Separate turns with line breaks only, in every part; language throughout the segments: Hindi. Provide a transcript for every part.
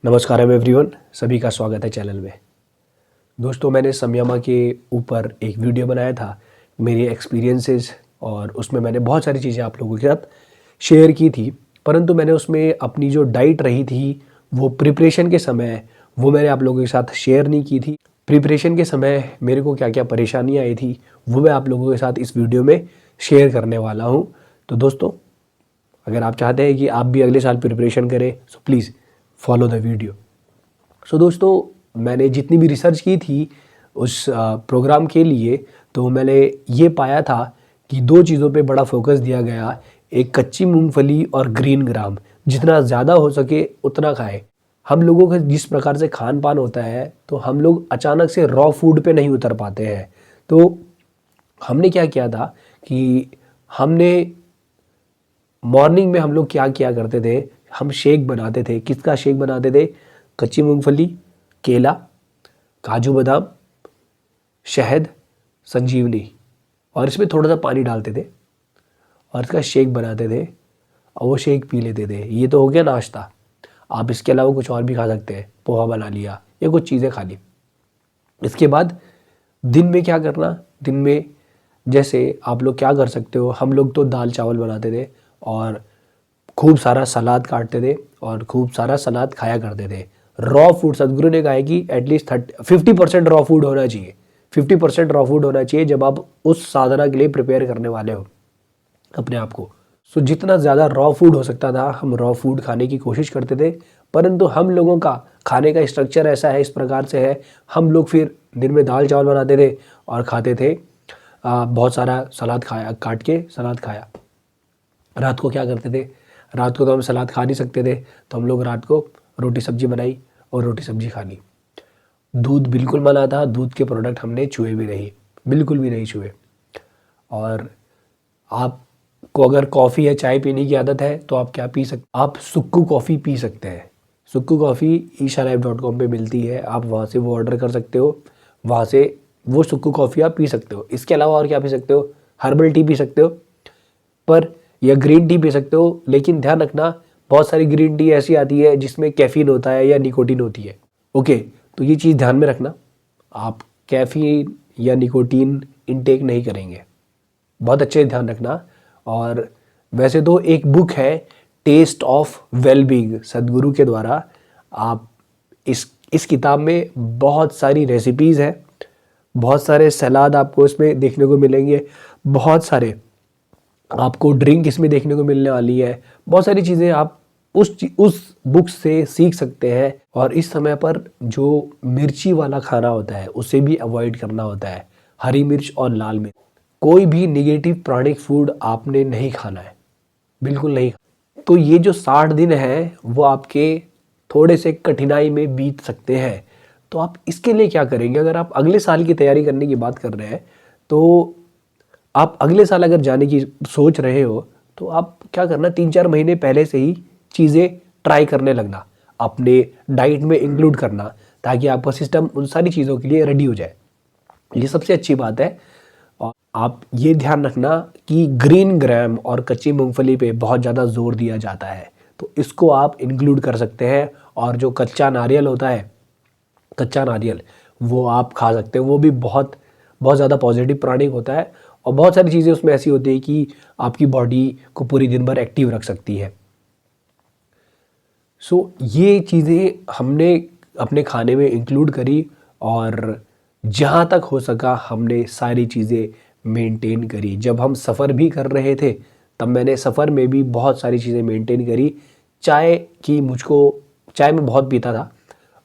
नमस्कार एवरीवन, सभी का स्वागत है चैनल में। दोस्तों, मैंने समयमा के ऊपर एक वीडियो बनाया था, मेरी एक्सपीरियंसेस, और उसमें मैंने बहुत सारी चीज़ें आप लोगों के साथ शेयर की थी। परंतु मैंने उसमें अपनी जो डाइट रही थी वो प्रिपरेशन के समय वो मैंने आप लोगों के साथ शेयर नहीं की थी। प्रिपरेशन के समय मेरे को क्या क्या परेशानियाँ आई थी वो मैं आप लोगों के साथ इस वीडियो में शेयर करने वाला हूँ। तो दोस्तों, अगर आप चाहते हैं कि आप भी अगले साल प्रिपरेशन करें so please follow the video. So दोस्तों, मैंने जितनी भी रिसर्च की थी उस प्रोग्राम के लिए, तो मैंने ये पाया था कि दो चीज़ों पे बड़ा फोकस दिया गया। एक कच्ची मूंगफली और ग्रीन ग्राम, जितना ज़्यादा हो सके उतना खाएं। हम लोगों का जिस प्रकार से खान पान होता है तो हम लोग अचानक से रॉ फूड पे नहीं उतर पाते हैं। तो हमने क्या किया था कि हमने मॉर्निंग में हम लोग क्या किया करते थे, हम शेक बनाते थे। किसका शेक बनाते थे? कच्ची मूंगफली, केला, काजू बादाम, शहद, संजीवनी, और इसमें थोड़ा सा पानी डालते थे और इसका शेक बनाते थे और वो शेक पी लेते थे। ये तो हो गया नाश्ता। आप इसके अलावा कुछ और भी खा सकते हैं, पोहा बना लिया या कुछ चीज़ें खा ली। इसके बाद दिन में क्या करना, दिन में जैसे आप लोग क्या कर सकते हो, हम लोग तो दाल चावल बनाते थे और खूब सारा सलाद काटते थे और खूब सारा सलाद खाया करते थे। रॉ फूड, सदगुरु ने कहा है कि एटलीस्ट 50% रॉ फूड होना चाहिए। 50% रॉ फूड होना चाहिए जब आप उस साधना के लिए प्रिपेयर करने वाले हो अपने आप को। सो जितना ज़्यादा रॉ फूड हो सकता था हम रॉ फूड खाने की कोशिश करते थे। परंतु हम लोगों का खाने का स्ट्रक्चर ऐसा है, इस प्रकार से है, हम लोग फिर दिन में दाल चावल बनाते थे और खाते थे। बहुत सारा सलाद खाया, काट के सलाद खाया। रात को क्या करते थे, रात को तो हम सलाद खा नहीं सकते थे, तो हम लोग रात को रोटी सब्जी बनाई और रोटी सब्जी खा ली। दूध बिल्कुल मना था, दूध के प्रोडक्ट हमने छुए भी नहीं, बिल्कुल भी नहीं छुए। और आपको अगर कॉफ़ी या चाय पीने की आदत है तो आप क्या पी सकते, आप सुक्कू कॉफ़ी पी सकते हैं। सुक्कू कॉफ़ी isharlife.com पे मिलती है, आप वहाँ से वो ऑर्डर कर सकते हो, वहाँ से वो सुक्कू कॉफ़ी आप पी सकते हो। इसके अलावा और क्या पी सकते हो? हर्बल टी पी सकते हो, पर या ग्रीन टी पी सकते हो। लेकिन ध्यान रखना, बहुत सारी ग्रीन टी ऐसी आती है जिसमें कैफीन होता है या निकोटीन होती है। ओके, तो ये चीज़ ध्यान में रखना, आप कैफीन या निकोटीन इनटेक नहीं करेंगे, बहुत अच्छे से ध्यान रखना। और वैसे तो एक बुक है टेस्ट ऑफ वेलबींग सदगुरु के द्वारा, आप इस किताब में बहुत सारी रेसिपीज़ है, बहुत सारे सलाद आपको इसमें देखने को मिलेंगे, बहुत सारे आपको ड्रिंक इसमें देखने को मिलने वाली है। बहुत सारी चीज़ें आप उस बुक से सीख सकते हैं। और इस समय पर जो मिर्ची वाला खाना होता है उसे भी अवॉइड करना होता है, हरी मिर्च और लाल मिर्च। कोई भी निगेटिव प्राणिक फूड आपने नहीं खाना है, बिल्कुल नहीं। तो ये जो 60 दिन है वो आपके थोड़े से कठिनाई में बीत सकते हैं। तो आप इसके लिए क्या करेंगे? अगर आप अगले साल की तैयारी करने की बात कर रहे हैं तो आप अगले साल अगर जाने की सोच रहे हो तो आप क्या करना, 3-4 महीने पहले से ही चीज़ें ट्राई करने लगना, अपने डाइट में इंक्लूड करना, ताकि आपका सिस्टम उन सारी चीज़ों के लिए रेडी हो जाए। ये सबसे अच्छी बात है। और आप ये ध्यान रखना कि ग्रीन ग्राम और कच्ची मूंगफली पे बहुत ज़्यादा जोर दिया जाता है, तो इसको आप इंक्लूड कर सकते हैं। और जो कच्चा नारियल होता है, कच्चा नारियल वो आप खा सकते हैं, वो भी बहुत बहुत ज़्यादा पॉजिटिव प्राणिक होता है। और बहुत सारी चीज़ें उसमें ऐसी होती है कि आपकी बॉडी को पूरी दिन भर एक्टिव रख सकती है। सो ये चीज़ें हमने अपने खाने में इंक्लूड करी और जहाँ तक हो सका हमने सारी चीज़ें मेंटेन करी। जब हम सफ़र भी कर रहे थे तब मैंने सफ़र में भी बहुत सारी चीज़ें मेंटेन करी। चाय मैं बहुत पीता था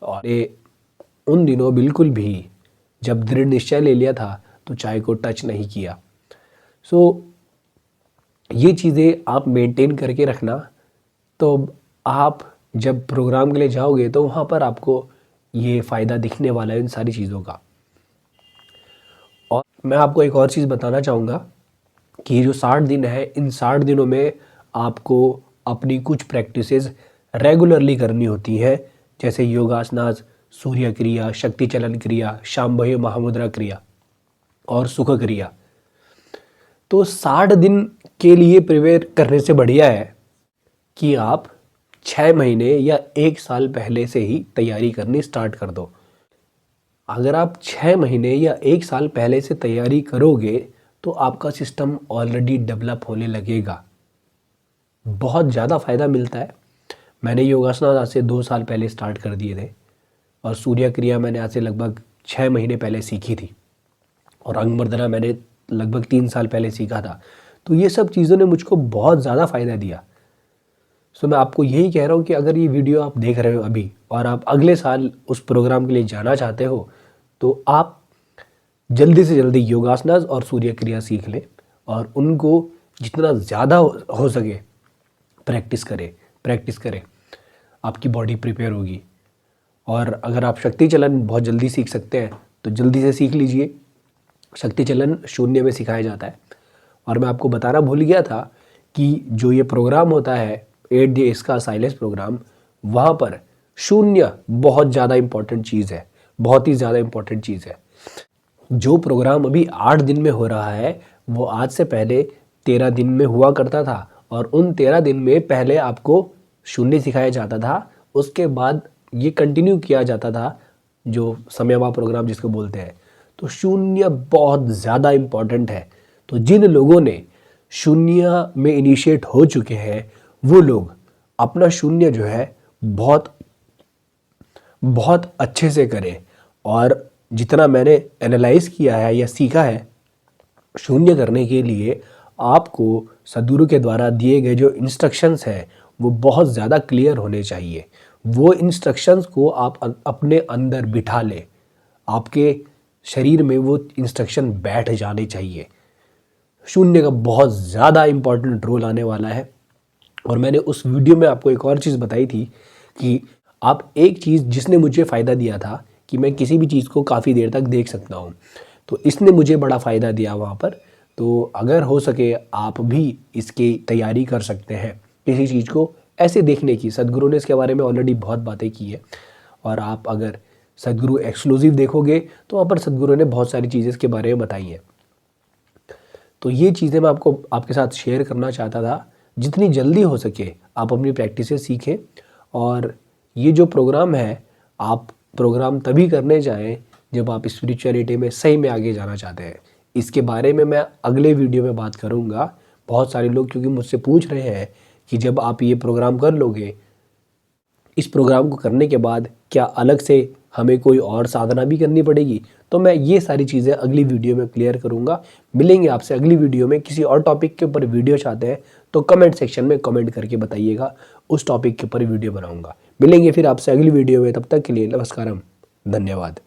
और उन दिनों बिल्कुल भी, जब दृढ़ निश्चय ले लिया था तो चाय को टच नहीं किया। सो ये चीज़ें आप मेंटेन करके रखना, तो आप जब प्रोग्राम के लिए जाओगे तो वहाँ पर आपको ये फ़ायदा दिखने वाला है इन सारी चीज़ों का। और मैं आपको एक और चीज़ बताना चाहूँगा कि ये जो 60 दिन है, इन 60 दिनों में आपको अपनी कुछ प्रैक्टिसेस रेगुलरली करनी होती हैं, जैसे योगासनास, सूर्य क्रिया, शक्ति चलन क्रिया, शांभवी महामुद्रा क्रिया और सुख क्रिया। तो 60 दिन के लिए प्रिपेयर करने से बढ़िया है कि आप 6 महीने या 1 साल पहले से ही तैयारी करनी स्टार्ट कर दो। अगर आप 6 महीने या 1 साल पहले से तैयारी करोगे तो आपका सिस्टम ऑलरेडी डेवलप होने लगेगा। बहुत ज़्यादा फ़ायदा मिलता है। मैंने योगासना आज से 2 साल पहले स्टार्ट कर दिए थे और सूर्य क्रिया मैंने आज से लगभग 6 महीने पहले सीखी थी और अंग मर्दना मैंने लगभग 3 साल पहले सीखा था। तो ये सब चीज़ों ने मुझको बहुत ज़्यादा फ़ायदा दिया। सो मैं आपको यही कह रहा हूँ कि अगर ये वीडियो आप देख रहे हो अभी और आप अगले साल उस प्रोग्राम के लिए जाना चाहते हो तो आप जल्दी से जल्दी योगासनास और सूर्य क्रिया सीख लें और उनको जितना ज़्यादा हो सके प्रैक्टिस करें। आपकी बॉडी प्रिपेयर होगी। और अगर आप शक्ति चलन बहुत जल्दी सीख सकते हैं तो जल्दी से सीख लीजिए। शक्ति चलन शून्य में सिखाया जाता है। और मैं आपको बताना भूल गया था कि जो ये प्रोग्राम होता है 8 डेज का साइलेंस प्रोग्राम, वहाँ पर शून्य बहुत ज़्यादा इम्पॉर्टेंट चीज़ है, बहुत ही ज़्यादा इम्पॉर्टेंट चीज़ है। जो प्रोग्राम अभी 8 दिन में हो रहा है वो आज से पहले 13 दिन में हुआ करता था और उन 13 दिन में पहले आपको शून्य सिखाया जाता था, उसके बाद ये कंटिन्यू किया जाता था जो समयमा प्रोग्राम जिसको बोलते हैं। तो शून्य बहुत ज़्यादा इम्पॉर्टेंट है। तो जिन लोगों ने शून्य में इनिशिएट हो चुके हैं वो लोग अपना शून्य जो है बहुत बहुत अच्छे से करें। और जितना मैंने एनालाइज किया है या सीखा है शून्य करने के लिए, आपको सद्गुरु के द्वारा दिए गए जो इंस्ट्रक्शंस हैं वो बहुत ज़्यादा क्लियर होने चाहिए। वो इंस्ट्रक्शंस को आप अपने अंदर बिठा लें, आपके शरीर में वो इंस्ट्रक्शन बैठ जाने चाहिए। शून्य का बहुत ज़्यादा इम्पॉर्टेंट रोल आने वाला है। और मैंने उस वीडियो में आपको एक और चीज़ बताई थी कि आप एक चीज़ जिसने मुझे फ़ायदा दिया था कि मैं किसी भी चीज़ को काफ़ी देर तक देख सकता हूँ, तो इसने मुझे बड़ा फ़ायदा दिया वहाँ पर। तो अगर हो सके आप भी इसकी तैयारी कर सकते हैं, किसी चीज़ को ऐसे देखने की। सद्गुरु ने इसके बारे में ऑलरेडी बहुत बातें की है और आप अगर सद्गुरु एक्सक्लूसिव देखोगे तो वहाँ पर सद्गुरु ने बहुत सारी चीज़ें इसके बारे में बताई हैं। तो ये चीज़ें मैं आपके साथ शेयर करना चाहता था। जितनी जल्दी हो सके आप अपनी प्रैक्टिसें सीखें। और ये जो प्रोग्राम है, आप प्रोग्राम तभी करने जाएं जब आप स्पिरिचुअलिटी में सही में आगे जाना चाहते हैं। इसके बारे में मैं अगले वीडियो में बात करूंगा। बहुत सारे लोग क्योंकि मुझसे पूछ रहे हैं कि जब आप ये प्रोग्राम कर लोगे, इस प्रोग्राम को करने के बाद क्या अलग से हमें कोई और साधना भी करनी पड़ेगी, तो मैं ये सारी चीज़ें अगली वीडियो में क्लियर करूंगा। मिलेंगे आपसे अगली वीडियो में। किसी और टॉपिक के ऊपर वीडियो चाहते हैं तो कमेंट सेक्शन में कमेंट करके बताइएगा, उस टॉपिक के ऊपर वीडियो बनाऊंगा। मिलेंगे फिर आपसे अगली वीडियो में। तब तक के लिए नमस्कारम, धन्यवाद।